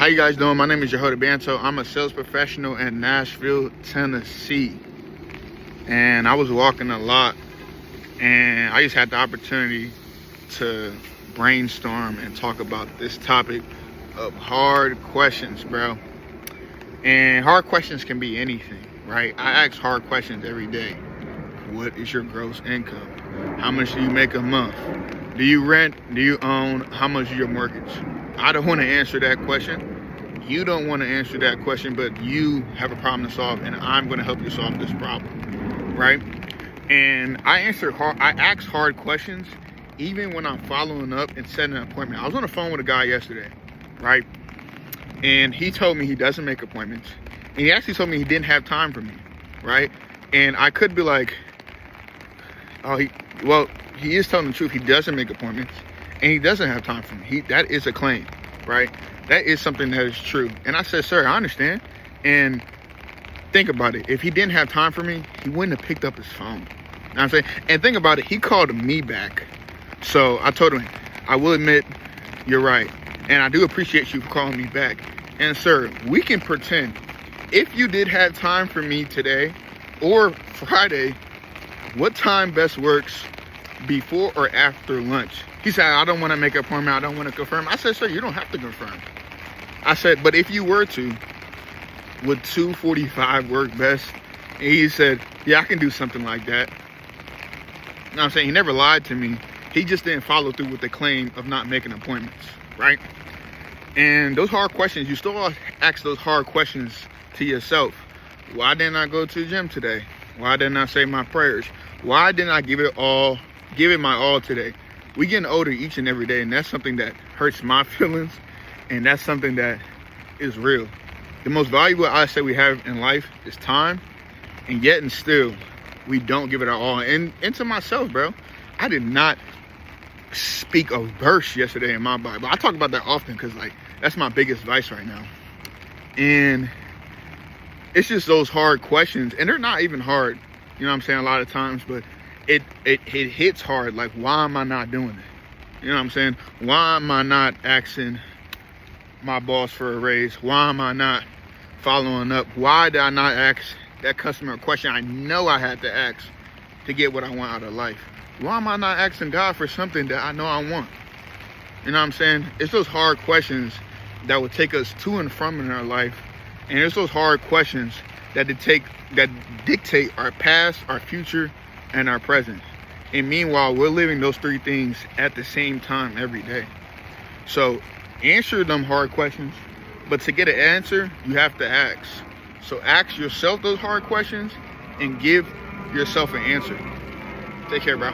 How you guys doing? My name is Jehoda Banto. I'm a sales professional in Nashville, Tennessee. And I was walking a lot, and I just had the opportunity to brainstorm and talk about this topic of hard questions, bro. And hard questions can be anything, right? I ask hard questions every day. What is your gross income? How much do you make a month? Do you rent? Do you own? How much is your mortgage? I don't want to answer that question. You don't want to answer that question, but you have a problem to solve, and I'm going to help you solve this problem, right? And I ask hard questions even when I'm following up and setting an appointment. I was on the phone with a guy yesterday, right? And he told me he doesn't make appointments. And he actually told me he didn't have time for me, right? And I could be like, he is telling the truth. He doesn't make appointments, and he doesn't have time for me. That is a claim, right? That is something that is true. And I said, sir, I understand. And think about it. If he didn't have time for me, he wouldn't have picked up his phone. You know what I'm saying? And think about it. He called me back. So I told him, I will admit, you're right. And I do appreciate you for calling me back. And sir, we can pretend if you did have time for me today or Friday, what time best works, before or after lunch? He said, I don't want to make an appointment. I don't want to confirm. I said, sir, you don't have to confirm. I said, but if you were to, would 2:45 work best? And he said, yeah, I can do something like that. You know what I'm saying? He never lied to me. He just didn't follow through with the claim of not making appointments, right? And those hard questions, you still ask those hard questions to yourself. Why didn't I go to the gym today? Why didn't I say my prayers? Why didn't I give it my all today? We getting older each and every day, and that's something that hurts my feelings, and that's something that is real. The most valuable asset we have in life is time, and yet and still, we don't give it our all. And to myself, bro, I did not speak a verse yesterday in my Bible. I talk about that often because, like, that's my biggest vice right now. And it's just those hard questions, and they're not even hard, you know what I'm saying, a lot of times, but it hits hard. Like, why am I not doing it? You know what I'm saying? Why am I not asking my boss for a raise? Why am I not following up? Why did I not ask that customer a question I know I had to ask to get what I want out of life? Why am I not asking God for something that I know I want? You know what I'm saying? It's those hard questions that will take us to and from in our life. And it's those hard questions that dictate our past, our future, and our present. And meanwhile, we're living those three things at the same time every day. So answer them hard questions, but to get an answer, you have to ask. So ask yourself those hard questions and give yourself an answer. Take care, bro.